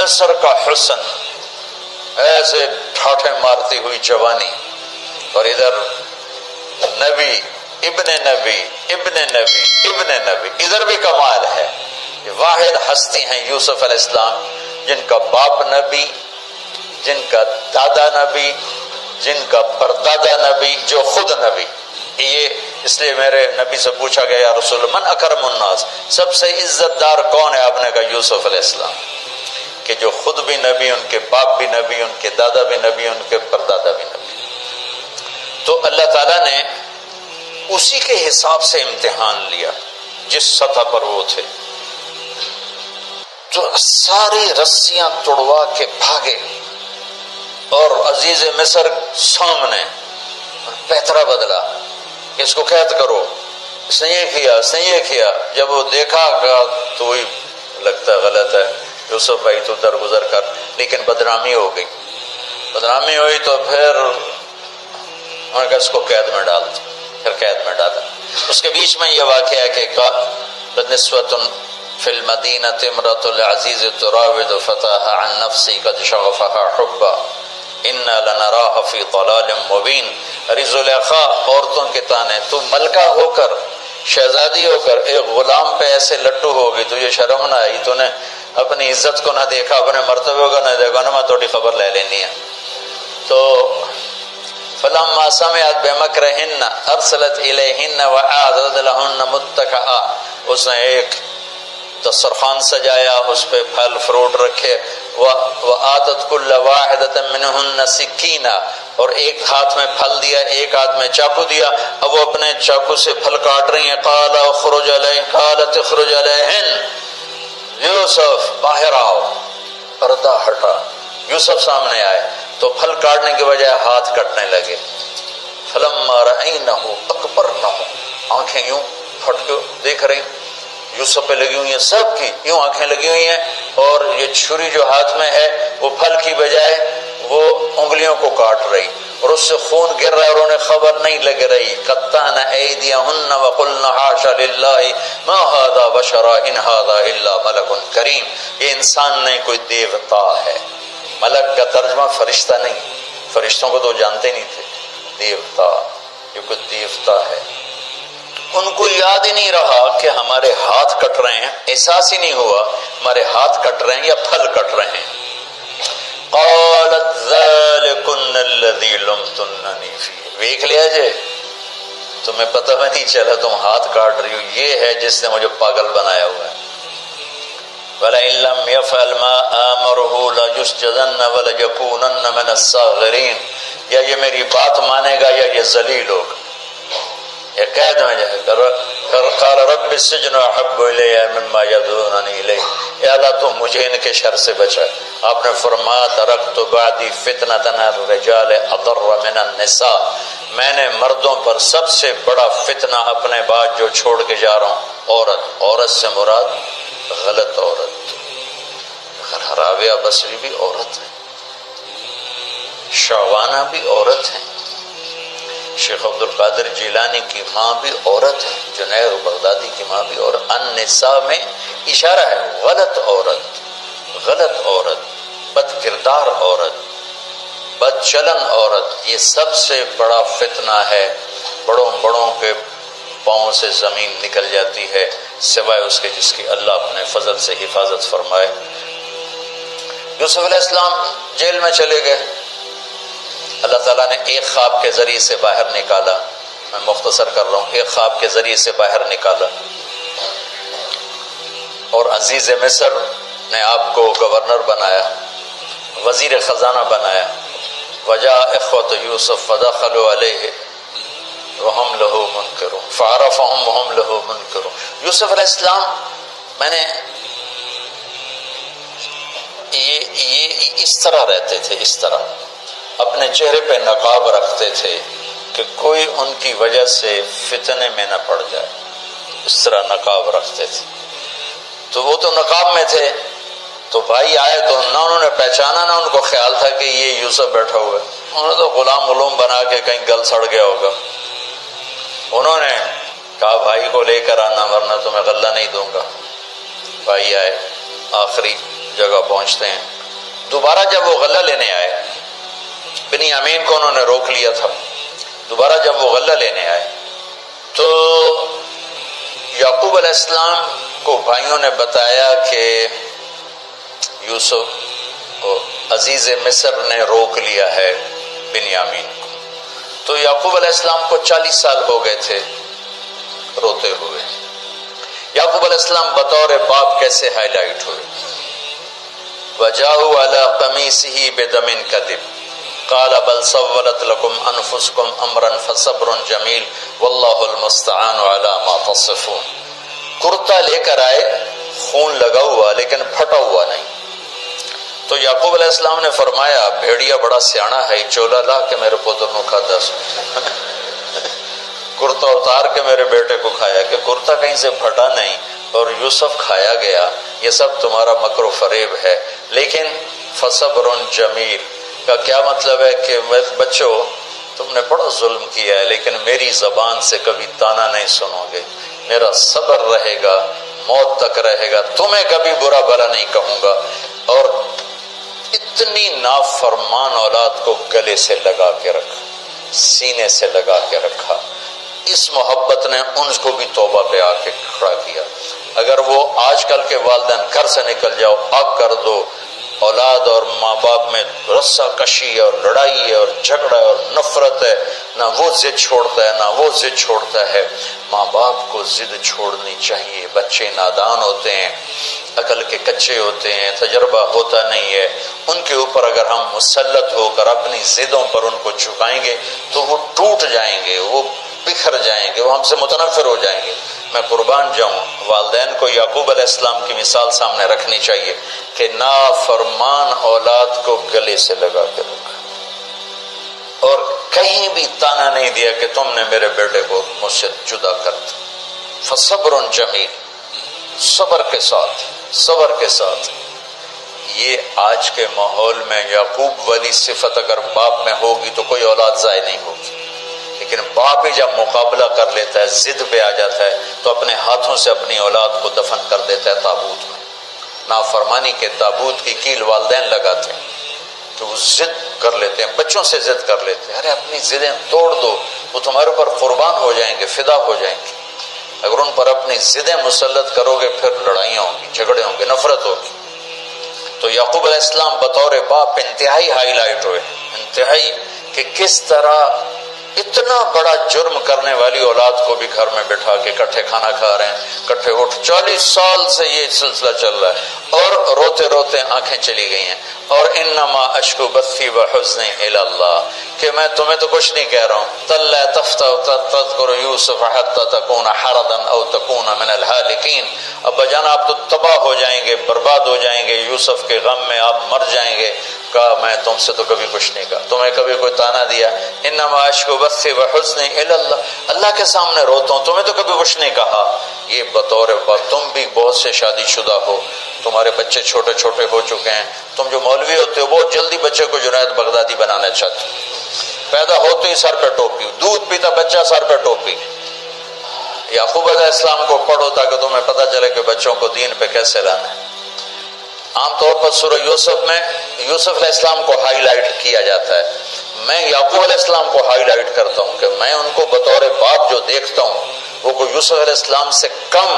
مصر کا حسن، ایسے ٹھاٹھے مارتی ہوئی جوانی، اور ادھر نبی ابن نبی ابن نبی ابن نبی، ادھر بھی کمال ہے۔ یہ واحد ہستی ہیں یوسف علیہ السلام، جن کا باپ نبی، جن کا دادا نبی، جن کا پردادا نبی، جو خود نبی۔ یہ اس لیے میرے نبی سے پوچھا گیا یا رسول اللہ من اکرم الناس، سب سے عزت دار کون ہے؟ آپ نے کہا یوسف علیہ السلام، کہ جو خود بھی نبی، ان کے باپ بھی نبی، ان کے دادا بھی نبی، ان کے پردادا بھی نبی۔ تو اللہ تعالیٰ نے اسی کے حساب سے امتحان لیا جس سطح پر وہ تھے۔ تو ساری رسیاں توڑوا کے بھاگے، اور عزیز مصر سامنے پیترا بدلا کہ اس کو قید کرو، اس نے یہ کیا، اس نے یہ کیا۔ جب وہ دیکھا تو وہی لگتا غلط ہے، یوسف بھائی تو درگزر کر، لیکن بدنامی ہو گئی۔ بدنامی ہوئی تو پھر انہوں نے کہا اس کو قید میں ڈال دو، پھر قید میں ڈالا۔ اس کے بیچ میں یہ واقعہ ہے کہ نسوۃ فی المدینۃ امرأۃ العزیز تراود فتاها عن نفسی قد شغفها حبا انا لنراها فی ضلال مبین۔ ارے زلیخا، عورتوں کے تانے، تو ملکہ ہو کر، شہزادی ہو کر ایک غلام پہ ایسے لٹو ہوگی، تجھے شرم نہ آئی؟ تو نے اپنی عزت کو نہ دیکھا، اپنے مرتبے کو نہ دیکھا، نہ میں تھوڑی خبر لے لینی ہے۔ تو فلما سمعت بمکرہن ارسلت الیہن وأعتدت لہن متکئا، اس نے ایک دسترخوان سجایا، اس پہ پھل فروٹ رکھے، وآتت کل واحدۃ منہن سکینہ، اور ایک ہاتھ میں پھل دیا، ایک ہاتھ میں چاقو دیا۔ اب وہ اپنے چاقو سے پھل کاٹ رہی ہیں۔ قال اخرج علیہن، قالت اخرج علیہن، یوسف باہر آؤ۔ پردہ ہٹا، یوسف سامنے آئے تو پھل کاٹنے کے بجائے ہاتھ کٹنے لگے۔ فلما رأینہ اکبرنہ، آنکھیں یوں پھٹ کے دیکھ رہی، یوسف پہ لگی ہوئی ہیں، سب کی یوں آنکھیں لگی ہوئی ہیں، اور یہ چھری جو ہاتھ میں ہے وہ پھل کی بجائے وہ انگلیوں کو کاٹ رہی، اور اس سے خون گر رہا ہے، اور انہیں خبر نہیں لگ رہی۔ قطعن ایدیہن وقلن حاشا للہ ما ھذا بشرا ان ھذا الا ملک کریم، یہ انسان نہیں، کوئی دیوتا ہے۔ ملک کا ترجمہ فرشتہ نہیں، فرشتوں کو تو جانتے نہیں تھے، دیوتا، یہ کوئی دیوتا ہے۔ ان کو یاد ہی نہیں رہا کہ ہمارے ہاتھ کٹ رہے ہیں، احساس ہی نہیں ہوا ہمارے ہاتھ کٹ رہے ہیں یا پھل کٹ رہے ہیں۔ قالت ذلکن الذی لمتننی فیہ، دیکھ لیا جے، تمہیں پتہ بھی نہیں چلا تم ہاتھ کاٹ رہی ہو، یہ ہے جس نے مجھے پاگل بنایا ہوا ہے۔ وَلَئِن لَّمْ يَفْعَلْ مَا آمَرُهُ لَيُسْجَنَّ وَلَيَكُونَنَّ مِنَ الصَّاغِرِينَ، یا یہ میری بات مانے گا یا یہ ذلیل ہوگا، یہ قید میں جائے گا۔ قال رب السجن احب الی مما یدعوننی الیہ، اے اللہ تو مجھے ان کے شر سے بچا۔ آپ نے فرمایا ترکت بعدی فتنۃ الرجال اضر من النساء، میں نے مردوں پر سب سے بڑا فتنہ اپنے بعد جو چھوڑ کے جا رہا ہوں عورت۔ عورت سے مراد غلط عورت، راویہ بصری بھی عورت ہے، شعوانہ بھی عورت ہیں، شیخ عبد القادر جیلانی کی ماں بھی عورت ہے، جنید بغدادی کی ماں بھی عورت۔ النساء میں اشارہ ہے غلط عورت، غلط عورت، بد کردار عورت، بد چلن عورت، یہ سب سے بڑا فتنہ ہے۔ بڑوں بڑوں کے پاؤں سے زمین نکل جاتی ہے سوائے اس کے جس کی اللہ اپنے فضل سے حفاظت فرمائے۔ یوسف علیہ السلام جیل میں چلے گئے، اللہ تعالیٰ نے ایک خواب کے ذریعے سے باہر نکالا، میں مختصر کر رہا ہوں، ایک خواب کے ذریعے سے باہر نکالا، اور عزیز مصر نے آپ کو گورنر بنایا، وزیر خزانہ بنایا۔ وجاء اخوۃ یوسف فدخلوا علیہ وہم لہ منکرون فعرفہم وہم لہ منکرون۔ یوسف علیہ السلام میں نے یہ اس طرح رہتے تھے، اس طرح اپنے چہرے پہ نقاب رکھتے تھے کہ کوئی ان کی وجہ سے فتنے میں نہ پڑ جائے، اس طرح نقاب رکھتے تھے۔ تو وہ تو نقاب میں تھے، تو بھائی آئے تو نہ انہوں نے پہچانا، نہ ان کو خیال تھا کہ یہ یوسف بیٹھا ہوا ہے، انہوں نے تو غلام علوم بنا کے کہیں گل سڑ گیا ہوگا۔ انہوں نے کہا بھائی کو لے کر آنا ورنہ تمہیں غلہ نہیں دوں گا۔ بھائی آئے، آخری جگہ پہنچتے ہیں. دوبارہ جب وہ غلہ لینے آئے، بنیامین کو انہوں نے روک لیا تھا، دوبارہ جب وہ غلہ لینے آئے تو یعقوب علیہ السلام کو بھائیوں نے بتایا کہ یوسف عزیز مصر نے روک لیا ہے بنیامین کو. تو یعقوب علیہ السلام کو 40 سال ہو گئے تھے روتے ہوئے. یعقوب علیہ السلام بطور باپ کیسے ہائی لائٹ ہوئے. وَجَاءُوا عَلَىٰ قَمِيصِهِ بِدَمٍ كَذِبٍ قَالَ بَلْ سَوَّلَتْ لَكُمْ أَنفُسُكُمْ أَمْرًا فَصَبْرٌ جَمِيلٌ وَاللَّهُ الْمُسْتَعَانُ عَلَىٰ مَا تَصِفُونَ. کرتا لے کر آئے، خون لگا ہوا لیکن پھٹا ہوا نہیں. تو یعقوب علیہ السلام نے فرمایا بھیڑیا بڑا سیاڑا ہے، چولا لا کے میرے پتر نو کھادا سو کرتا اتار کے میرے بیٹے کو کھایا کہ کرتا کہیں سے پھٹا نہیں اور یوسف کھایا گیا. یہ سب تمہارا مکر و فریب ہے. لیکن فصبر جمیل کا کیا مطلب ہے کہ بچوں تم نے بڑا ظلم کیا ہے لیکن میری زبان سے کبھی تانا نہیں سنو گے، میرا صبر رہے گا، موت تک رہے گا، تمہیں کبھی برا بھلا نہیں کہوں گا. اور اتنی نافرمان اولاد کو گلے سے لگا کے رکھا، سینے سے لگا کے رکھا. اس محبت نے ان کو بھی توبہ پہ آ کے کھڑا کیا. اگر وہ آج کل کے والدین گھر سے نکل جاؤ اب کر دو، اولاد اور ماں باپ میں رسہ کشی اور لڑائی ہے اور جھگڑا ہے اور نفرت ہے، نہ وہ ضد چھوڑتا ہے نہ وہ ضد چھوڑتا ہے. ماں باپ کو ضد چھوڑنی چاہیے. بچے نادان ہوتے ہیں، عقل کے کچے ہوتے ہیں، تجربہ ہوتا نہیں ہے. ان کے اوپر اگر ہم مسلط ہو کر اپنی ضدوں پر ان کو جھکائیں گے تو وہ ٹوٹ جائیں گے، وہ بکھر جائیں گے، وہ ہم سے متنفر ہو جائیں گے. میں قربان جاؤں، والدین کو یعقوب علیہ السلام کی مثال سامنے رکھنی چاہیے کہ نافرمان اولاد کو گلے سے لگا کے رکھا اور کہیں بھی تانا نہیں دیا کہ تم نے میرے بیٹے کو مجھ سے جدا کر دیا. فصبر جمیل، صبر کے ساتھ، صبر کے ساتھ. یہ آج کے ماحول میں یعقوب والی صفت اگر باپ میں ہوگی تو کوئی اولاد ضائع نہیں ہوگی. لیکن باپ ہی جب مقابلہ کر لیتا ہے، ضد پہ آ جاتا ہے تو اپنے ہاتھوں سے اپنی اولاد کو دفن کر دیتا ہے تابوت میں. نافرمانی کے تابوت کی کیل والدین لگاتے ہیں کہ وہ ضد کر لیتے ہیں، بچوں سے ضد کر لیتے ہیں. ارے اپنی ضدیں توڑ دو، وہ تمہارے اوپر قربان ہو جائیں گے، فدا ہو جائیں گے. اگر ان پر اپنی ضدیں مسلط کرو گے پھر لڑائیاں ہوں گی، جھگڑے ہوں گے، نفرت ہوگی. تو یعقوب علیہ السلام بطور باپ انتہائی ہائی لائٹ ہوئے، انتہائی کہ کس طرح اتنا بڑا جرم کرنے والی اولاد کو بھی گھر میں بٹھا کے کٹھے کھانا کھا رہے ہیں، کٹھے اٹھ. 40 سال سے یہ سلسلہ چل رہا ہے اور روتے روتے آنکھیں چلی گئی ہیں. اور انما اشکو بثی وحزنی الی اللہ، کہ میں تمہیں تو کچھ نہیں کہہ رہا ہوں. تلا تذکر یوسف حتی تکون حردا او تکون من الہالکین. ابا جان آپ تو تباہ ہو جائیں گے، برباد ہو جائیں گے، یوسف کے غم میں آپ مر جائیں گے. کہا میں تم سے تو کبھی کچھ نہیں کہا، تمہیں کبھی کوئی تانا دیا. انما اشکو بثی وحزنی الی اللہ، اللہ کے سامنے روتا ہوں، تمہیں تو کبھی کچھ نہیں کہا. یہ بطور باپ. تم بھی بہت سے شادی شدہ ہو، تمہارے بچے چھوٹے چھوٹے ہو چکے ہیں. تم جو مولوی ہوتے ہو بہت جلدی بچے کو جنید بغدادی بنانا چاہتے ہو. پیدا ہوتے ہی سر پہ ٹوپی، دودھ پیتا بچہ سر پہ ٹوپی. یعقوب علیہ السلام کو پڑھو تاکہ تمہیں پتہ چلے کہ بچوں کو دین پہ کیسے لانا ہے. عام طور پر سورہ یوسف میں یوسف علیہ السلام کو ہائی لائٹ کیا جاتا ہے. میں یعقوب علیہ السلام کو ہائی لائٹ کرتا ہوں کہ میں ان کو بطور باپ جو دیکھتا ہوں وہ کوئی یوسف علیہ السلام سے کم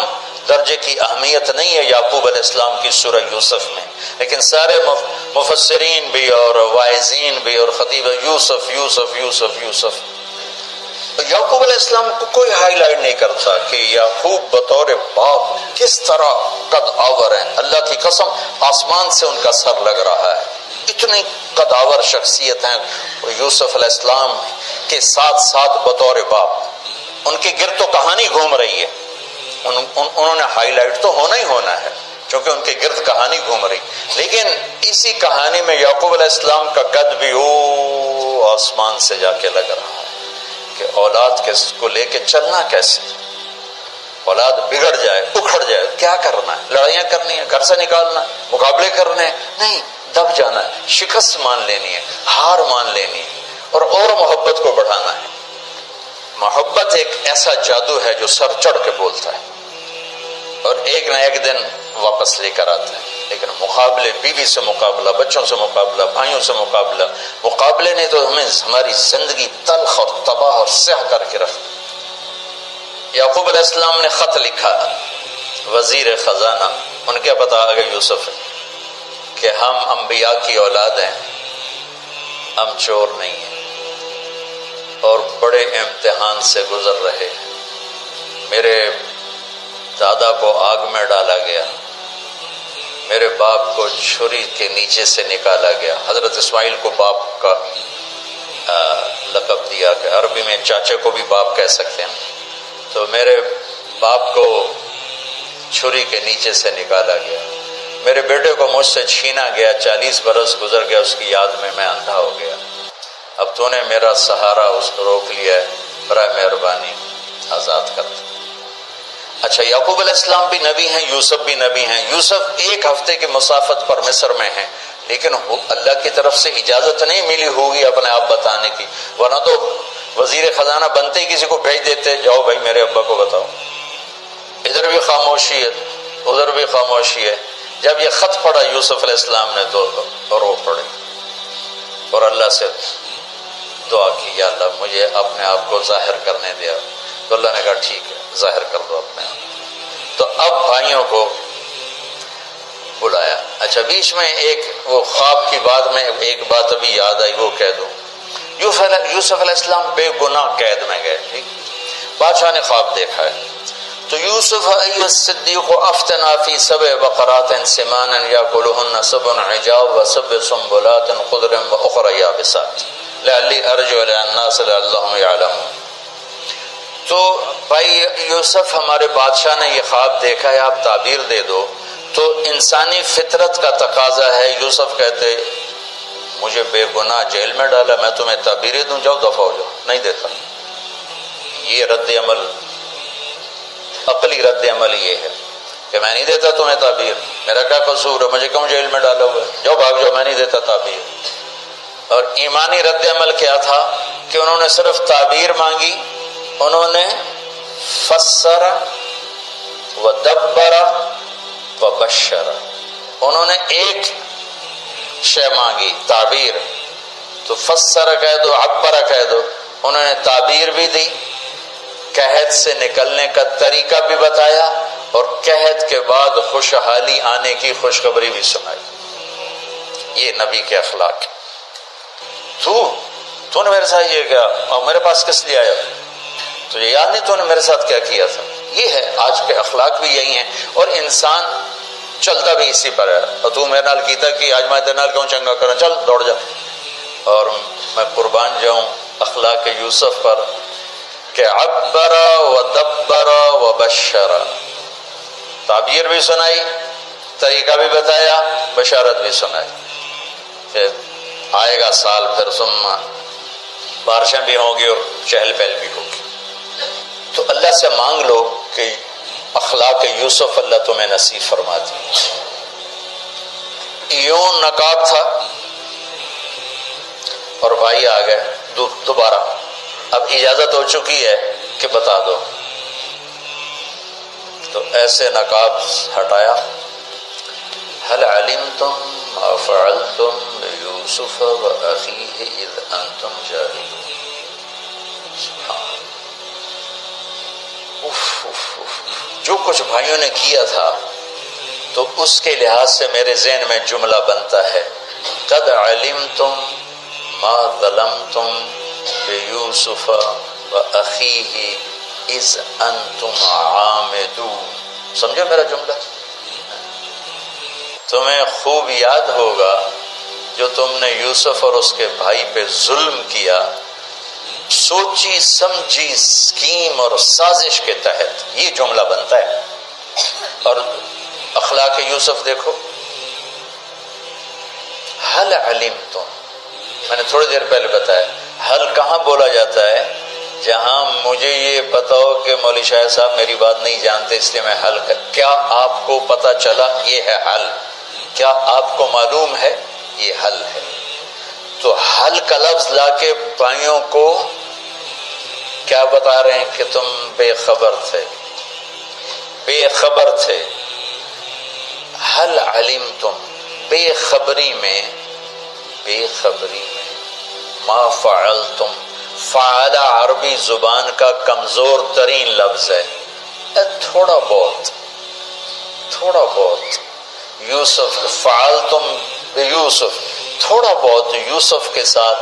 درجے کی اہمیت نہیں ہے یعقوب علیہ السلام کی سورہ یوسف میں. لیکن سارے مفسرین بھی اور واعظین بھی اور خطیب یوسف یوسف یوسف یوسف. یعقوب علیہ السلام کو کوئی ہائی لائٹ نہیں کرتا کہ یعقوب بطور باپ کس طرح قد آور ہیں. اللہ کی قسم آسمان سے ان کا سر لگ رہا ہے. اتنی قد آور شخصیت ہیں یوسف علیہ السلام کے ساتھ ساتھ بطور باپ. ان کے گرد تو کہانی گھوم رہی ہے، انہوں نے ہائی لائٹ تو ہونا ہی ہونا ہے کیونکہ ان کے گرد کہانی گھوم رہی. لیکن اسی کہانی میں یعقوب علیہ السلام کا قد بھی آسمان سے جا کے لگ رہا ہے کہ اولاد کو لے کے چلنا کیسے. اولاد بگڑ جائے، اکھڑ جائے، کیا کرنا ہے؟ لڑائیاں کرنی ہے، گھر سے نکالنا ہے، مقابلے کرنے ہیں؟ نہیں، دب جانا ہے، شکست مان لینی ہے، ہار مان لینی ہے اور محبت کو بڑھانا ہے. محبت ایک ایسا جادو ہے جو سر چڑھ کے بولتا ہے اور ایک نہ ایک دن واپس لے کر آتا ہے. لیکن مقابلے، بیوی سے مقابلہ، بچوں سے مقابلہ، بھائیوں سے مقابلہ، مقابلے نے تو ہمیں ہماری زندگی تلخ اور تباہ اور سیاہ کر کے رکھ. یعقوب علیہ السلام نے خط لکھا، وزیر خزانہ، ان کے پتہ آ گئے یوسف کہ ہم انبیاء کی اولاد ہیں، ہم چور نہیں ہیں اور بڑے امتحان سے گزر رہے ہیں. میرے دادا کو آگ میں ڈالا گیا، میرے باپ کو چھری کے نیچے سے نکالا گیا. حضرت اسماعیل کو باپ کا لقب دیا کہ عربی میں چاچے کو بھی باپ کہہ سکتے ہیں. تو میرے باپ کو چھری کے نیچے سے نکالا گیا، میرے بیٹے کو مجھ سے چھینا گیا، 40 برس گزر گیا، اس کی یاد میں اندھا ہو گیا. اب تو نے میرا سہارا اس کو روک لیا ہے، برائے مہربانی آزاد کر دے. اچھا، یعقوب علیہ السلام بھی نبی ہیں، یوسف بھی نبی ہیں. یوسف 1 ہفتے کی مسافت پر مصر میں ہیں، لیکن اللہ کی طرف سے اجازت نہیں ملی ہوگی اپنے آپ بتانے کی، ورنہ تو وزیر خزانہ بنتے ہی کسی کو بھیج دیتے، جاؤ بھائی میرے ابا کو بتاؤ. ادھر بھی خاموشی ہے، ادھر بھی خاموشی ہے. جب یہ خط پڑھا یوسف علیہ السلام نے تو رو پڑے اور اللہ سے دعا کی، یا اللہ مجھے اپنے آپ کو ظاہر کرنے دیا. تو اللہ نے کہا ٹھیک ہے، ظاہر کر دو اپنے آپ. تو اب بھائیوں کو بلایا. اچھا، بیچ میں ایک وہ خواب کی بات میں ایک بات ابھی یاد آئی، وہ کہہ دوں. یوسف علیہ السلام بے گناہ قید میں گئے، ٹھیک، بادشاہ نے خواب دیکھا ہے. تو یوسف ایھا الصدیق افتنا فی 7 بقرات سمان یاکلہن 7 عجاف و7 سنبلات خضر واخری یابسات لعلی ارجع الی الناس لعلهم یعلمون. تو بھائی یوسف، ہمارے بادشاہ نے یہ خواب دیکھا ہے، آپ تعبیر دے دو. تو انسانی فطرت کا تقاضا ہے. یوسف کہتے مجھے بے گناہ جیل میں ڈالا، میں تمہیں تعبیریں دوں، جاؤ دفع ہو جاؤ. نہیں دیتا. یہ رد عمل، عقلی رد عمل یہ ہے کہ میں نہیں دیتا تمہیں تعبیر، میرا کیا قصور ہے، مجھے کیوں جیل میں ڈالا ہوا ہے، جاؤ بھاگ جاؤ، میں نہیں دیتا تعبیر. اور ایمانی رد عمل کیا تھا کہ انہوں نے صرف تعبیر مانگی، انہوں نے فسر و دبر و بشر، انہوں نے ایک شے مانگی تعبیر، تو فسر کہہ دو، عبر کہہ دو. انہوں نے تعبیر بھی دی، قحط سے نکلنے کا طریقہ بھی بتایا، اور قحط کے بعد خوشحالی آنے کی خوشخبری بھی سنائی. یہ نبی کے اخلاق. تو نے میرے ساتھ یہ کیا اور میرے پاس کس لیے آیا، تجھے یاد نہیں تو نے میرے ساتھ کیا کیا تھا. یہ ہے آج کے اخلاق بھی یہی ہیں، اور انسان چلتا بھی اسی پر ہے. اور تو میرے نال کیتا کہ آج میں تیرے نال کیوں چنگا کروں، چل دوڑ جا. اور میں قربان جاؤں اخلاق یوسف پر کہ عبر و دبر و بشر، تعبیر بھی سنائی، طریقہ بھی بتایا، بشارت بھی سنائی کہ آئے گا سال پھر ثم بارشیں بھی ہوں گی اور چہل پہل بھی ہوگی. تو اللہ سے مانگ لو کہ اخلاق یوسف اللہ تمہیں نصیب فرما دی. یوں نقاب تھا اور بھائی آ گئے دوبارہ، اب اجازت ہو چکی ہے کہ بتا دو. تو ایسے نقاب ہٹایا. هل علمتم ما فعلتم بيوسف وأخيه إذ أنتم جاهلون. جو کچھ بھائیوں نے کیا تھا تو اس کے لحاظ سے میرے ذہن میں جملہ بنتا ہے، قد علمتم ما ظلمتم بيوسف وأخيه إذ أنتم عامدون. سمجھو میرا جملہ؟ تمہیں خوب یاد ہوگا جو تم نے یوسف اور اس کے بھائی پہ ظلم کیا، سوچی سمجھی اسکیم اور سازش کے تحت. یہ جملہ بنتا ہے. اور اخلاق یوسف دیکھو، حل علمتم، میں نے تھوڑی دیر پہلے بتایا، حل کہاں بولا جاتا ہے؟ جہاں مجھے یہ پتا ہو کہ مولوی شاہ صاحب میری بات نہیں جانتے اس لیے میں حل کر. کیا آپ کو پتا چلا؟ یہ ہے حل. کیا آپ کو معلوم ہے؟ یہ حل ہے. تو حل کا لفظ لا کے بھائیوں کو کیا بتا رہے ہیں کہ تم بے خبر تھے، بے خبر تھے. حل علمتم، بے خبری میں ما فعلتم، فعل عربی زبان کا کمزور ترین لفظ ہے، تھوڑا بہت یوسف، فعلتم یوسف، تھوڑا بہت یوسف کے ساتھ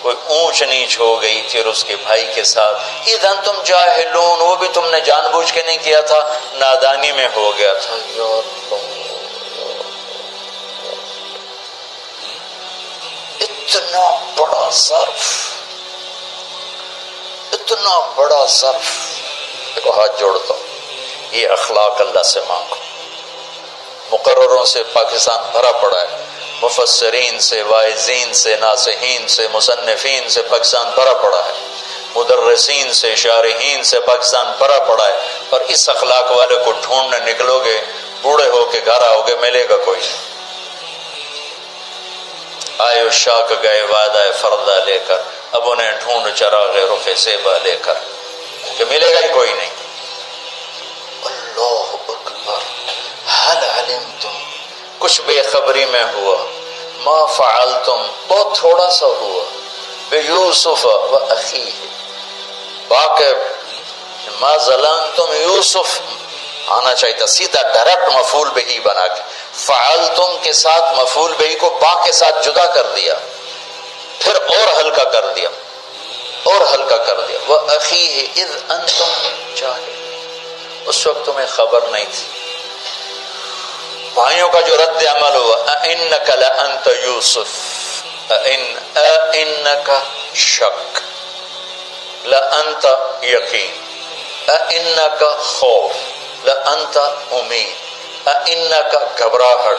کوئی اونچ نیچ ہو گئی تھی اور اس کے بھائی کے ساتھ، اذا تم جاہلون، وہ بھی تم نے جان بوجھ کے نہیں کیا تھا، نادانی میں ہو گیا تھا۔ یا اللہ، اتنا بڑا ظرف، دیکھو ہاتھ جوڑتا ہوں، یہ اخلاق اللہ سے مانگو۔ مقرروں سے پاکستان بھرا پڑا ہے، مفسرین سے، واعظین سے، ناصحین سے، مصنفین سے پاکستان بھرا پڑا ہے، مدرسین سے، شارحین سے پاکستان بھرا پڑا ہے، اور اس اخلاق والے کو ڈھونڈنے نکلو گے، بوڑھے ہو کے گھر آؤ گے، ملے گا کوئی نہیں۔ آئے شاک گئے وعدہ فردہ لے کر، اب انہیں ڈھونڈ چراغ رخ زیبا لے کر، کہ ملے گا ہی کوئی نہیں۔ اللہ اکبر، حل علمتم، کچھ بے خبری میں ہوا، ما فعلتم، بہت تھوڑا سا ہوا، بیوسف و اخیہ، باقی ما ظلمتم یوسف آنا چاہیے تھا، سیدھا ڈائریکٹ مفعول بہی بنا کے، فعلتم کے ساتھ مفعول بہی کو با کے ساتھ جدا کر دیا، پھر اور ہلکا کر دیا، وَأَخِيهِ إِذْ أَنْتُمْ جَاهِلُونَ، اس وقت تمہیں خبر نہیں تھی۔ بھائیوں کا جو رد عمل ہوا، أَإِنَّكَ لَأَنْتَ يُوسُف، أَإِنَّكَ شک، لَأَنْتَ یقین، أَإِنَّكَ خوف، لَأَنْتَ امید، أَإِنَّكَ گھبراہٹ،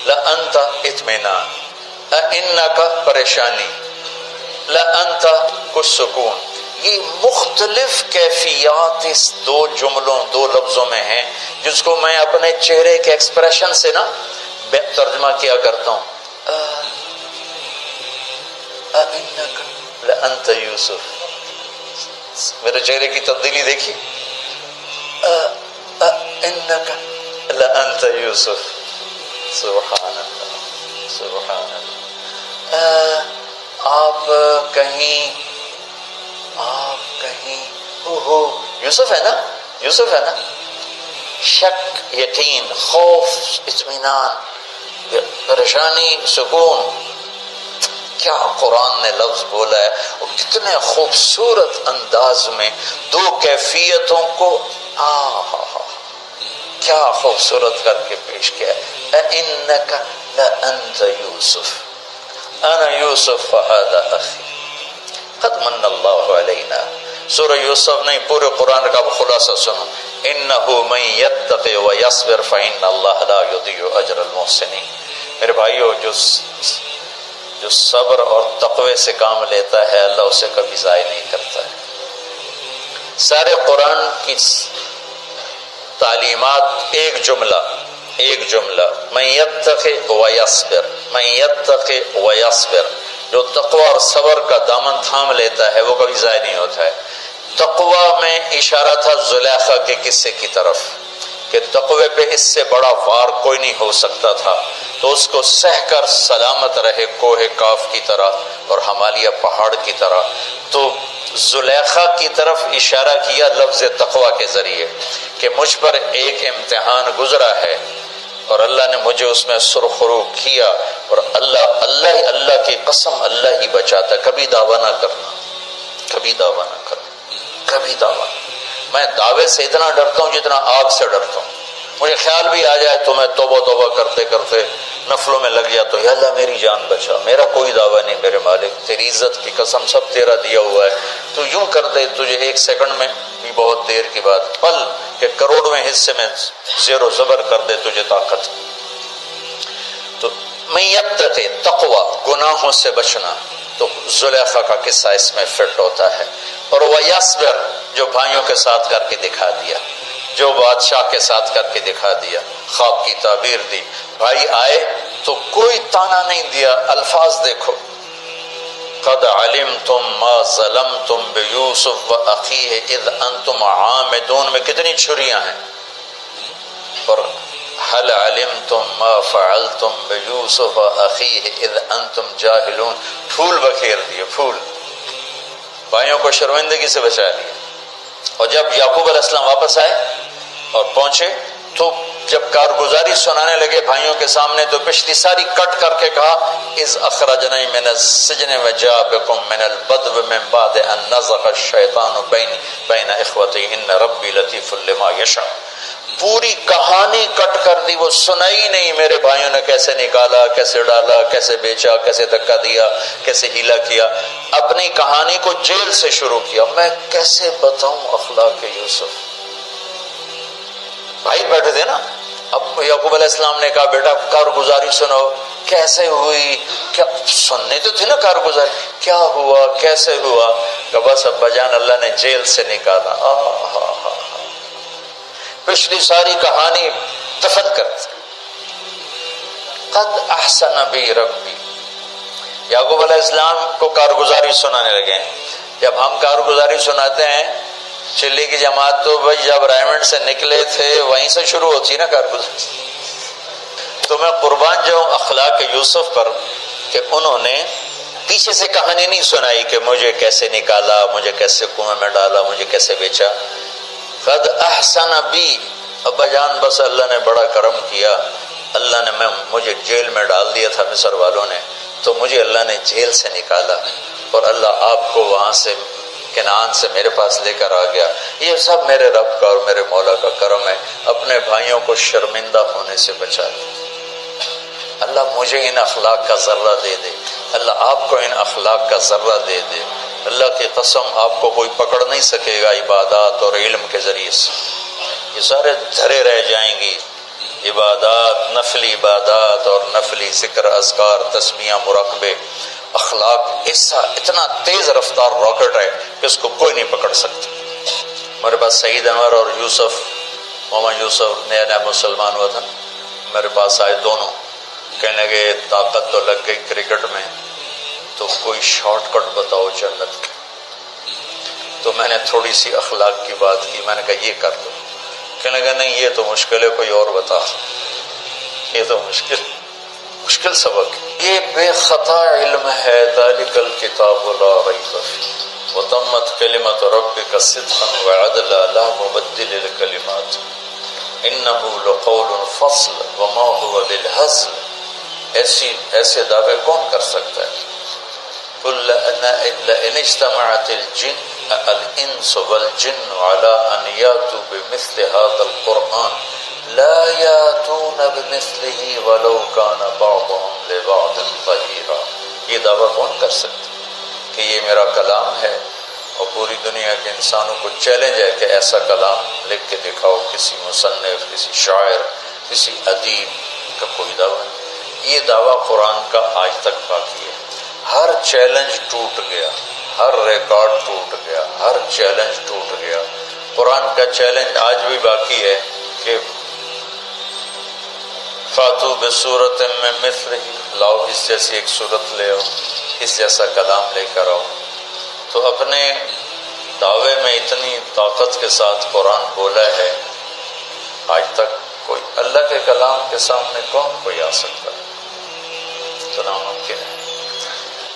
لَأَنْتَ اطمینان، أَإِنَّكَ پریشانی، لَأَنْتَ کچھ سکون۔ یہ مختلف کیفیات اس دو جملوں، دو لفظوں میں ہیں، جس کو میں اپنے چہرے کے ایکسپریشن سے نا ترجمہ کیا کرتا ہوں۔ أَإِنَّكَ لَأَنْتَ یوسف، میرے چہرے کی تبدیلی دیکھی، أَإِنَّكَ لَأَنْتَ یوسف، سبحان اللہ سبحان اللہ۔ آپ کہیں یوسف ہے نا، شک، یقین، خوف، اطمینان، پریشانی، سکون، کیا قرآن نے لفظ بولا ہے، اور کتنے خوبصورت انداز میں دو کیفیتوں کو کیا خوبصورت کر کے پیش کیا ہے۔ اِنَّكَ لَأَنْتَ يُوسُف، أَنَا يُوسُف وَهَذَا أَخِي قَدْ مَنَّ اللَّهُ عَلَيْنَا۔ سورہ یوسف نہیں، پورے قرآن کا خلاصہ سنو، إِنَّهُ مَن يَتَّقِ وَيَصْبِرْ فَإِنَّ اللَّهَ لَا يُضِيعُ أَجْرَ الْمُحْسِنِينَ۔ میرے بھائیو، جو صبر اور تقوی سے کام لیتا ہے، اللہ اسے کبھی ضائع نہیں کرتا ہے۔ سارے قرآن کی تعلیمات ایک جملہ، من یتق ویصبر، من یتق ویصبر، جو تقوی اور صبر کا دامن تھام لیتا ہے وہ کبھی ضائع نہیں ہوتا ہے۔ تقوی میں اشارہ تھا زلیخا کے قصے کی طرف، کہ تقوی پہ اس سے بڑا وار کوئی نہیں ہو سکتا تھا، تو اس کو سہ کر سلامت رہے کوہ کاف کی طرح اور ہمالیہ پہاڑ کی طرح۔ تو زلیخا کی طرف اشارہ کیا لفظ تقوی کے ذریعے، کہ مجھ پر ایک امتحان گزرا ہے اور اللہ نے مجھے اس میں سرخرو کیا، اور اللہ کی قسم اللہ ہی بچاتا، کبھی دعویٰ نہ کرنا، کبھی دعویٰ نہ کرنا، کبھی دعویٰ۔ میں دعوے سے اتنا ڈرتا ہوں جتنا آگ سے ڈرتا ہوں۔ مجھے خیال بھی آ جائے تو میں توبہ کرتے کرتے نفلوں میں لگ جاتا ہوں، یا اللہ میری جان بچا، میرا کوئی دعویٰ نہیں میرے مالک، تیری عزت کی قسم سب تیرا دیا ہوا ہے، تو یوں کر دے تجھے ایک سیکنڈ میں بھی بہت دیر کی بات، پل کہ کروڑویں حصے میں زیر و زبر کر دے تجھے طاقت۔ تو من یتق، تقوی، گناہوں سے بچنا، تو زلیخا کا قصہ اس میں فٹ ہوتا ہے، اور ویصبر، جو بھائیوں کے ساتھ کر کے دکھا دیا، جو بادشاہ کے ساتھ کر کے دکھا دیا، خواب کی تعبیر دی، بھائی آئے تو کوئی تانا نہیں دیا، الفاظ دیکھو، قد علمتم ما ظلمتم بیوسف واخیہ اذ انتم عامدون میں کتنی چھریاں ہیں، اور هل علمتم ما فعلتم بيوسف اخيه اذ انتم جاهلون. پھول بکھیر دیے، پھول بھائیوں کو شرمندگی سے بچا لیا. اور جب یعقوب علیہ السلام واپس آئے اور پہنچے تو جب کارگزاری سنانے لگے بھائیوں کے سامنے تو پچھلی ساری کٹ کر کے کہا اذ اخرجنی من السجن وجاء بكم من البدو من بعد ان نزغ الشیطان بین اخوتی ان ربی لطیف لما یشاء. پوری کہانی کٹ کر دی، وہ سنائی نہیں میرے بھائیوں نے کیسے نکالا، کیسے ڈالا، کیسے بیچا، کیسے دھکا دیا، کیسے ہیلا کیا. اپنی کہانی کو جیل سے شروع کیا. میں کیسے بتاؤں اخلاق یوسف. بھائی بیٹھے تھے نا. اب یعقوب علیہ السلام نے کہا بیٹا کارگزاری سنو، کیسے ہوئی، کیا سننے تو تھی نا کارگزاری، کیا ہوا کیسے ہوا. کہ بس ابا جان اللہ نے جیل سے نکالا. پچھلی ساری کہانی دفن کر دی. قد احسن بی ربی. یعقوب علیہ السلام کو کارگزاری سنانے لگے. جب ہم کارگزاری سناتے ہیں چلی کی جماعت تو بھائی جب رائمنڈ سے نکلے تھے وہیں سے شروع ہوتی نا کارگزاری. تو میں قربان جاؤں اخلاق یوسف پر کہ انہوں نے پیچھے سے کہانی نہیں سنائی کہ مجھے کیسے نکالا، مجھے کیسے کنویں میں ڈالا، مجھے کیسے بیچا. قد احسن بی، ابا جان بس اللہ نے بڑا کرم کیا. اللہ نے مجھے جیل میں ڈال دیا تھا مصر والوں نے، تو مجھے اللہ نے جیل سے نکالا اور اللہ آپ کو وہاں سے کنعان سے میرے پاس لے کر آ گیا. یہ سب میرے رب کا اور میرے مولا کا کرم ہے. اپنے بھائیوں کو شرمندہ ہونے سے بچا لے. اللہ مجھے ان اخلاق کا ذرہ دے دے، اللہ آپ کو ان اخلاق کا ذرہ دے دے. اللہ کی قسم آپ کو کوئی پکڑ نہیں سکے گا عبادات اور علم کے ذریعے سے. یہ سارے دھرے رہ جائیں گی. عبادات، نفلی عبادات اور نفلی ذکر، اذکار، تسمیہ، مراقبے. اخلاق ایسا اتنا تیز رفتار راکٹ ہے کہ اس کو کوئی نہیں پکڑ سکتا. میرے پاس سعید انور اور یوسف، محمد یوسف نیا نیا مسلمان ہوا تھا، میرے پاس آئے دونوں. کہنے لگے طاقت تو لگ گئی کرکٹ میں، تو کوئی شارٹ کٹ بتاؤ جنت کی. تو میں نے تھوڑی سی اخلاق کی بات کی. میں نے کہا یہ کر دو. کہنے لگا نہیں یہ تو مشکل ہے، کوئی اور بتا. یہ تو مشکل سبق ہے. یہ بے خطا علم ہے. ذالک الکتاب لا ریب فیہ وتمت کلمۃ ربک صدقا وعدلا لا مبدل لکلمات انہ لقول فصل وما هو بالہزل. ایسے دعوے کون کر سکتا ہے؟ قل لئن اجتمعت الانس والجن على ان ياتوا بمثل هذا القرآن لا ياتون بمثله ولو كان بعضهم لبعض ظهيرا. یہ دعویٰ کون کر سکتا کہ یہ میرا کلام ہے اور پوری دنیا کے انسانوں کو چیلنج ہے کہ ایسا کلام لکھ کے دکھاؤ. کسی مصنف، کسی شاعر، کسی ادیب کا کوئی دعویٰ نہیں. یہ دعویٰ قرآن کا آج تک باقی ہے. ہر چیلنج ٹوٹ گیا، ہر ریکارڈ ٹوٹ گیا، ہر چیلنج ٹوٹ گیا. قرآن کا چیلنج آج بھی باقی ہے کہ فاتو بصورت میں مثلہ، لاؤ اس جیسی ایک صورت لے آؤ، اس جیسا کلام لے کر آؤ. تو اپنے دعوے میں اتنی طاقت کے ساتھ قرآن بولا ہے، آج تک کوئی اللہ کے کلام کے سامنے کون کوئی آ سکتا ہے؟ تو ناممکن ہے.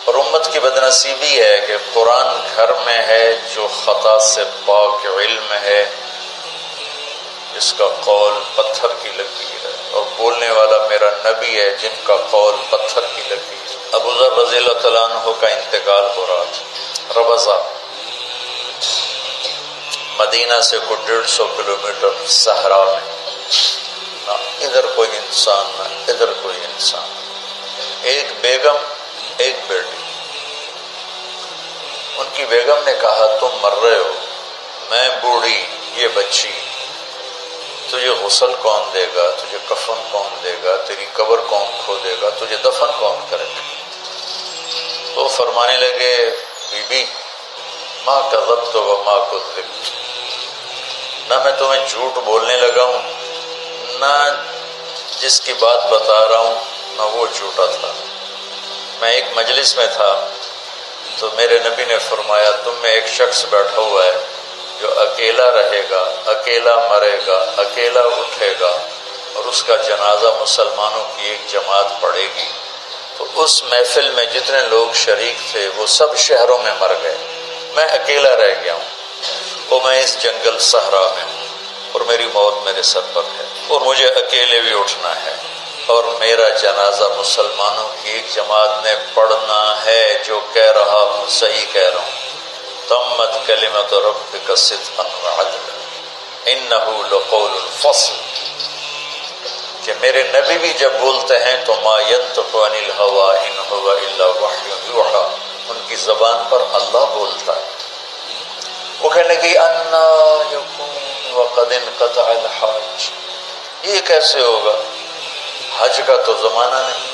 اور امت کی بدنصیبی ہے کہ قرآن گھر میں ہے جو خطا سے پاک علم ہے، جس کا قول پتھر کی لکیر ہے، اور بولنے والا میرا نبی ہے جن کا قول پتھر کی لکیر. ابو ذر رضی اللہ تعالیٰ عنہ کا انتقال ہو رہا تھا ربضہ، مدینہ سے کوئی 150 کلومیٹر صحرا میں. نہ ادھر کوئی انسان، نہ ادھر کوئی انسان. ایک بیگم، ایک بیٹی. ان کی بیگم نے کہا تم مر رہے ہو، میں بوڑھی، یہ بچی، تجھے غسل کون دے گا، تجھے کفن کون دے گا، تیری قبر کون کھودے گا، تجھے دفن کون کرے گا؟ تو فرمانے لگے بی بی ما کذبت وما کذبت، نہ میں تمہیں جھوٹ بولنے لگا ہوں، نہ جس کی بات بتا رہا ہوں نہ وہ جھوٹا تھا. میں ایک مجلس میں تھا تو میرے نبی نے فرمایا تم میں ایک شخص بیٹھا ہوا ہے جو اکیلا رہے گا، اکیلا مرے گا، اکیلا اٹھے گا اور اس کا جنازہ مسلمانوں کی ایک جماعت پڑھے گی، تو اس محفل میں جتنے لوگ شریک تھے وہ سب شہروں میں مر گئے، میں اکیلا رہ گیا ہوں، اور میں اس جنگل صحرا میں ہوں، اور میری موت میرے سر پر ہے، اور مجھے اکیلے بھی اٹھنا ہے، اور میرا جنازہ مسلمانوں کی ایک جماعت نے پڑھنا ہے جو کہہ رہا ہوں صحیح کہہ رہا ہوں، تمت کلمۃ ربک صدقا وعدلا انہ لقول الفصل، کہ میرے نبی بھی جب بولتے ہیں تو ما ینطق عن الہوی ان هو الا وحی یوحی، ان کی زبان پر اللہ بولتا ہے۔ وہ کہنے لگی انا یکون وقد انقطع الحج، یہ کیسے ہوگا، حج کا تو زمانہ نہیں،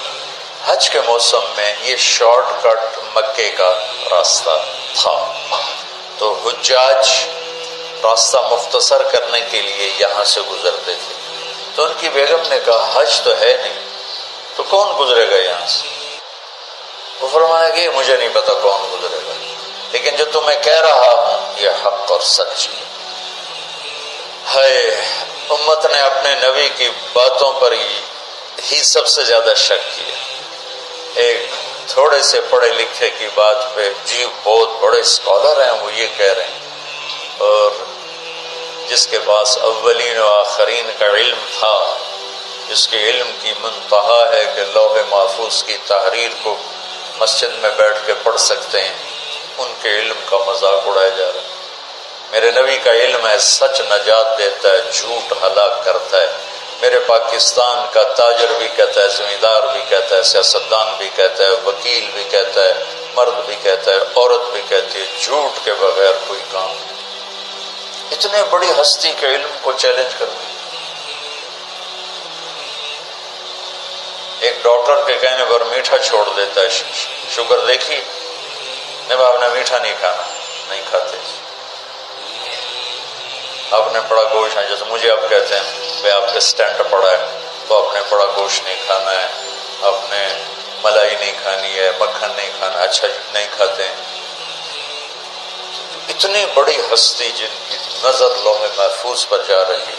حج کے موسم میں یہ شارٹ کٹ مکے کا راستہ تھا، تو حجاج راستہ مختصر کرنے کے لیے یہاں سے گزرتے تھے، تو ان کی بیگم نے کہا حج تو ہے نہیں تو کون گزرے گا یہاں سے؟ وہ فرمایا کہ مجھے نہیں پتا کون گزرے گا، لیکن جو تمہیں کہہ رہا ہوں یہ حق اور سچ ہے۔ امت نے اپنے نبی کی باتوں پر ہی سب سے زیادہ شک کیا، ایک تھوڑے سے پڑھے لکھے کی بات پہ جی بہت بڑے اسکالر ہیں وہ یہ کہہ رہے ہیں، اور جس کے پاس اولین و آخرین کا علم تھا، جس کے علم کی منتہا ہے کہ لوح محفوظ کی تحریر کو مسجد میں بیٹھ کے پڑھ سکتے ہیں، ان کے علم کا مذاق اڑایا جا رہا ہے۔ میرے نبی کا علم ہے سچ نجات دیتا ہے، جھوٹ ہلاک کرتا ہے۔ میرے پاکستان کا تاجر بھی کہتا ہے، زمیندار بھی کہتا ہے، سیاستدان بھی کہتا ہے، وکیل بھی کہتا ہے، مرد بھی کہتا ہے، عورت بھی کہتی ہے، جھوٹ کے بغیر کوئی کام نہیں۔ اتنے بڑی ہستی کے علم کو چیلنج کر دیا۔ ایک ڈاکٹر کے کہنے پر میٹھا چھوڑ دیتا ہے، شوگر دیکھی نہیں، آپ نے میٹھا نہیں کھانا، نہیں کھاتے۔ آپ نے بڑا گوشت ہے، جیسے مجھے آپ کہتے ہیں بھائی آپ کے سٹینٹ پڑا ہے تو آپ نے بڑا گوشت نہیں کھانا ہے، آپ نے ملائی نہیں کھانی ہے، مکھن نہیں کھانا، اچھا نہیں کھاتے ہیں۔ اتنی بڑی ہستی جن کی نظر لوح محفوظ پر جا رہی ہے،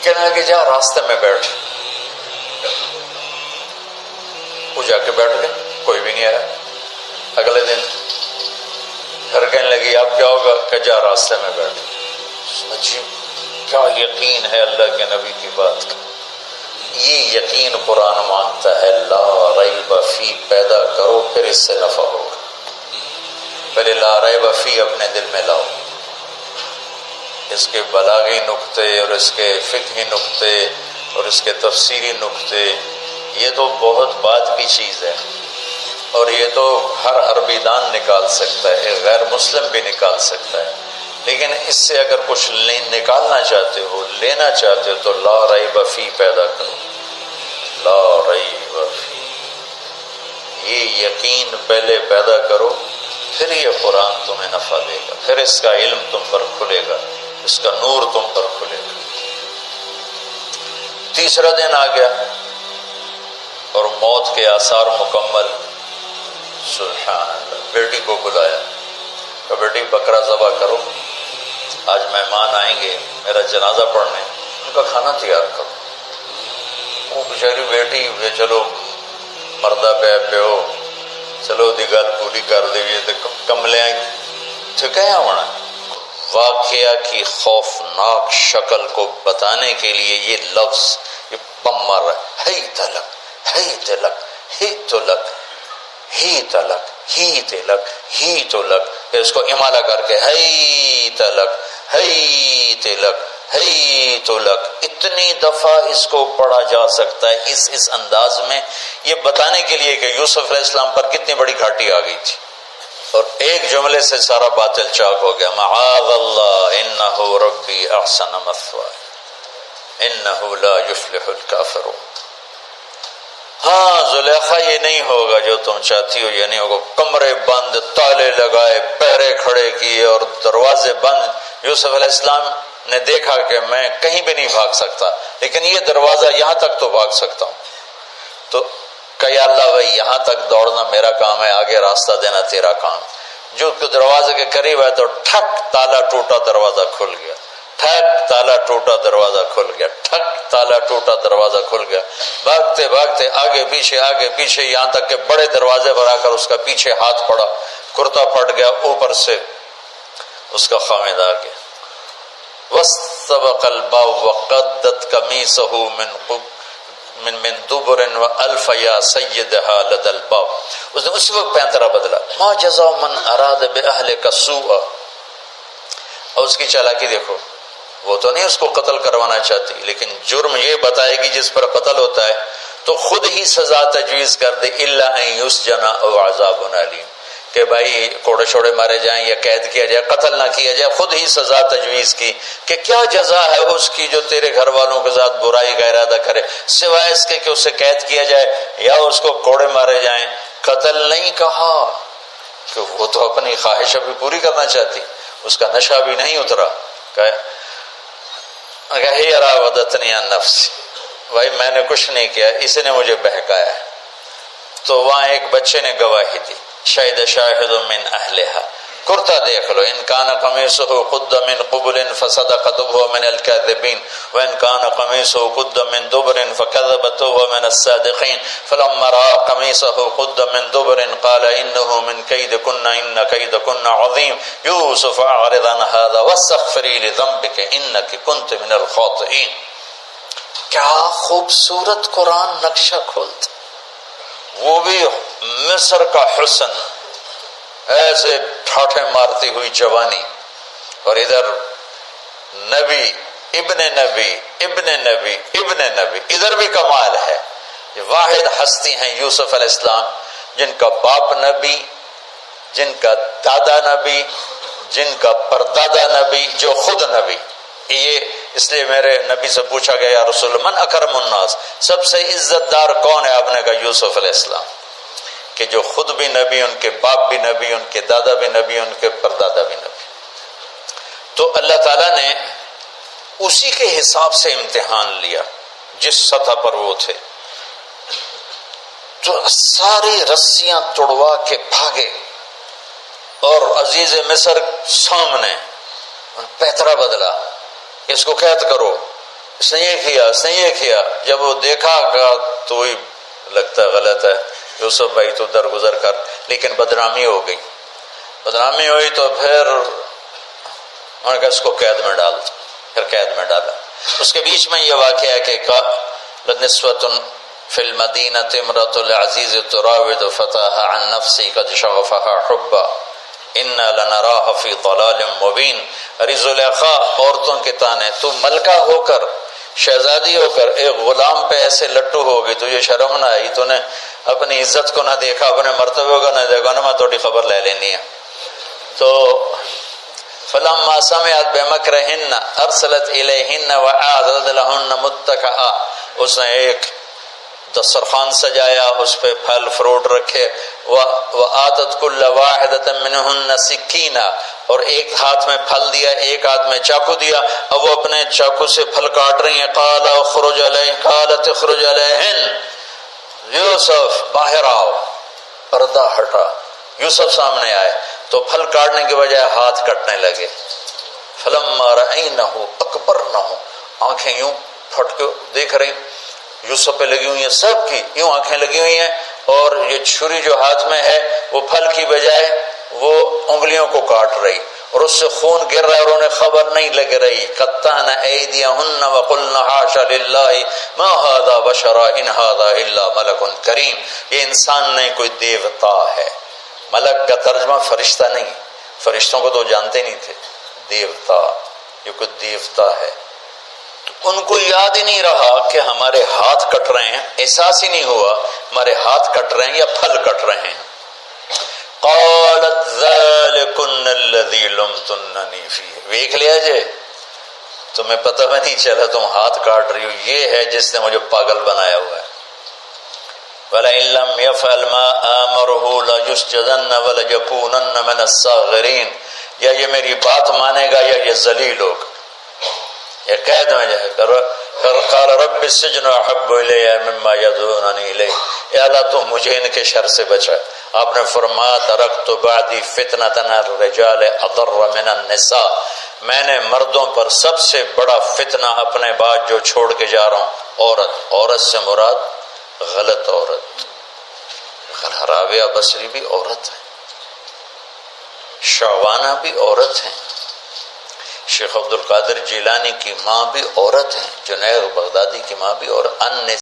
کہنے لگے جا راستے میں بیٹھ، وہ جا کے بیٹھ گئے، کوئی بھی نہیں آیا۔ اگلے دن گھر کہنے لگی اب کیا ہوگا، کہ جا راستے میں بیٹھ۔ عجیب کیا یقین ہے اللہ کے نبی کی بات کا، یہ یقین قرآن مانگتا ہے، لا ریب فی پیدا کرو پھر اس سے نفع ہوگا۔ پہلے لا ریب فی اپنے دل میں لاؤ، اس کے بلاغی نقطے اور اس کے فقہی نقطے اور اس کے تفسیری نقطے، یہ تو بہت بعد کی چیز ہے، اور یہ تو ہر عربی دان نکال سکتا ہے، ایک غیر مسلم بھی نکال سکتا ہے، لیکن اس سے اگر کچھ نکالنا چاہتے ہو، لینا چاہتے ہو، تو لا ریب فی پیدا کرو، لا ریب فی، یہ یقین پہلے پیدا کرو، پھر یہ قرآن تمہیں نفع دے گا، پھر اس کا علم تم پر کھلے گا، اس کا نور تم پر کھلے گا۔ تیسرا دن آ گیا اور موت کے آثار مکمل۔ سبحان اللہ، بیٹی کو بلایا کہ بیٹی بکرا ذبح کرو، آج مہمان آئیں گے میرا جنازہ پڑھنے، ان کا کھانا تیار کرو۔ وہ بیچاری بیٹی چلو مردہ پہ ہو، چلو دی گل پوری کر دیئے، تو کملے تھکایا ہونا۔ واقعہ کی خوفناک شکل کو بتانے کے لیے یہ لفظ یہ بم مار رہا ہے، ہی تلک، ہی تلک، ہی تلک، ہی تلک، ہی تلک، ہی تلک، پھر اس کو امالہ کر کے ہی تلک، ہی تلک، ہی تلک، اتنی دفعہ اس کو پڑھا جا سکتا ہے اس انداز میں، یہ بتانے کے لیے کہ یوسف علیہ السلام پر کتنی بڑی گھاٹی آ گئی تھی، اور ایک جملے سے سارا باطل چاک ہو گیا۔ معاذ اللہ انہ ربی احسن مثوایا انہ لا یفلح الکافرون۔ ہاں زلیخا یہ نہیں ہوگا جو تم چاہتی ہو، یہ نہیں ہوگا، کمرے بند، تالے لگائے، پہرے کھڑے کیے اور دروازے بند۔ یوسف علیہ السلام نے دیکھا کہ میں کہیں بھی نہیں بھاگ سکتا، لیکن یہ دروازہ یہاں تک تو بھاگ سکتا ہوں، تو کہ یا اللہ بھائی یہاں تک دوڑنا میرا کام ہے، آگے راستہ دینا تیرا کام۔ جو دروازے کے قریب ہے تو ٹھک، تالا ٹوٹا، دروازہ کھل گیا۔ ٹھک تالا ٹوٹا دروازہ کھل گیا، ٹھک تالا ٹوٹا دروازہ کھل گیا، بھاگتے بھاگتے آگے پیچھے یہاں تک کہ بڑے دروازے پر آ کر اس کا پیچھے ہاتھ پڑا، کرتا پھٹ گیا، اوپر سے اس کا خامد آ گیا۔ واستبق الباب وقدت قمیصه من دبر والف یا سیدها لدى الباب، اس نے اسی وقت پینترا بدلا، ما جزاء من اراد باهلك السوء۔ اور اس کی چالاکی دیکھو، وہ تو نہیں اس کو قتل کروانا چاہتی، لیکن جرم یہ بتائے گی جس پر قتل ہوتا ہے تو خود ہی سزا تجویز کر دے، الا ان یسجن او عذاب علیم، کہ بھائی کوڑے چھوڑے مارے جائیں یا قید کیا جائے، قتل نہ کیا جائے، خود ہی سزا تجویز کی کہ کیا جزا ہے اس کی جو تیرے گھر والوں کے ساتھ برائی کا ارادہ کرے، سوائے اس کے کہ اسے قید کیا جائے یا اس کو کوڑے مارے جائیں۔ قتل نہیں کہا کہ وہ تو اپنی خواہش ابھی پوری کرنا چاہتی، اس کا نشہ بھی نہیں اترا، ہی راودتنی عن نفسی، بھائی میں نے کچھ نہیں کیا، اس نے مجھے بہکایا۔ تو وہاں ایک بچے نے گواہی دی، شہد شاہد من اہلہا، کرتا دیکھ لو، ان کان قمیصہ قد من قبل فصدقت وهو من الكاذبین وان کان قمیصہ قد من دبر فكذبت وهو من الصادقین فلما رأى قمیصہ قد من دبر قال انه من کیدکن ان کیدکن عظیم یوسف اعرض عن هذا واستغفری لذنبک انک کنت من الخاطئین۔ کیا خوبصورت قرآن نقشہ کھولتا، وہ بھی مصر کا حسن، ایسے ٹھاٹھے مارتی ہوئی جوانی، اور ادھر نبی ابن نبی ابن نبی ابن نبی، ادھر بھی کمال ہے۔ یہ واحد ہستی ہیں یوسف علیہ السلام، جن کا باپ نبی، جن کا دادا نبی، جن کا پردادا نبی، جو خود نبی۔ یہ اس لیے میرے نبی سے پوچھا گیا، یا رسول من اکرم الناس، سب سے عزت دار کون ہے؟ آپ نے کہا یوسف علیہ السلام، کہ جو خود بھی نبی، ان کے باپ بھی نبی، ان کے دادا بھی نبی، ان کے پردادا بھی نبی۔ تو اللہ تعالیٰ نے اسی کے حساب سے امتحان لیا جس سطح پر وہ تھے، تو ساری رسیاں توڑوا کے بھاگے، اور عزیز مصر سامنے پیترا بدلا، اس کو قید کرو، اس نے یہ کیا، اس نے یہ کیا۔ جب وہ دیکھا تو ہی لگتا غلط ہے، یوسف بھائی تو درگزر کر، لیکن بدنامی ہو گئی، بدنامی ہوئی تو پھر انہوں نے کہا اس کو قید میں ڈال دو، پھر قید میں ڈالا۔ اس کے بیچ میں یہ واقعہ ہے کہ نسوۃ فی المدینۃ امرأۃ العزیز تراود فتاها عن نفسی قد شغفها حبا انا لنراها فی ضلال مبین۔ ارے زلیخا، عورتوں کے تانے، تو ملکہ ہو کر، شہزادی ہو کر ایک غلام پہ ایسے لٹو ہو گئی، تجھے شرم نہ آئی؟ تو نے اپنی عزت کو نہ دیکھا، اپنے مرتبے کو نہ دیکھا، نہ میں تھوڑی خبر لے لینی ہے۔ تو فلما سمعت بمکرہن ارسلت الیہن واعدت لہن متکئا، اس نے ایک دسترخوان سجایا، اس پہ پھل فروٹ رکھے، وآتت کل واحدۃ منہن سکینہ، اور ایک ہاتھ میں پھل دیا، ایک ہاتھ میں چاقو دیا، اب وہ اپنے چاقو سے پھل کاٹ رہی ہیں۔ قالت اخرج علیہن، یوسف باہر آؤ، پردہ ہٹا، یوسف سامنے آئے تو پھل کاٹنے کے بجائے ہاتھ کٹنے لگے۔ فلما رأینہ اکبرنہ، آنکھیں یوں پھٹ کے دیکھ رہی، یوسف پہ لگی ہوئی ہیں، سب کی یوں آنکھیں لگی ہوئی ہیں، اور یہ چھری جو ہاتھ میں ہے وہ پھل کی بجائے وہ انگلیوں کو کاٹ رہی، اور اس سے خون گر رہا ہے، اور انہیں خبر نہیں لگ رہی۔ قطعن ایدیہن وقلن حاشا للہ ما ھذا بشرا ان ھذا الا ملک کریم، یہ انسان نہیں، کوئی دیوتا ہے۔ ملک کا ترجمہ فرشتہ نہیں، فرشتوں کو تو جانتے نہیں تھے، دیوتا، یہ کوئی دیوتا ہے۔ ان کو یاد ہی نہیں رہا کہ ہمارے ہاتھ کٹ رہے ہیں، احساس ہی نہیں ہوا ہمارے ہاتھ کٹ رہے ہیں یا پھل کٹ رہے ہیں۔ قالت ذلکن الذی لمتننی فیہ، دیکھ لیا جی، تمہیں پتہ بھی نہیں چلا تم ہاتھ کاٹ رہی ہو، یہ ہے جس نے مجھے پاگل بنایا ہوا ہے۔ وَلَئِن لَّمْ يَفْعَلْ مَا آمَرُهُ لَيُسْجَنَّ وَلَيَكُونَنَّ مِنَ الصَّاغِرِينَ، یا یہ میری بات مانے گا یا یہ ذلیل ہوگا، یہ قید میں جائے گا۔ قال رب السجن احب الی مما یدعوننی الیہ، اے اللہ تو مجھے ان کے شر سے بچا۔ آپ نے فرمایا ترکت بعدی فتنة الرجال اضر من النساء، میں نے مردوں پر سب سے بڑا فتنہ اپنے بعد جو چھوڑ کے جا رہا ہوں عورت سے مراد غلط عورت. راویہ بصری بھی عورت ہے، شعوانہ بھی عورت ہیں، شیخ عبد القادر جیلانی کی ماں بھی عورت ہیں، جنید بغدادی کی ماں بھی عورت.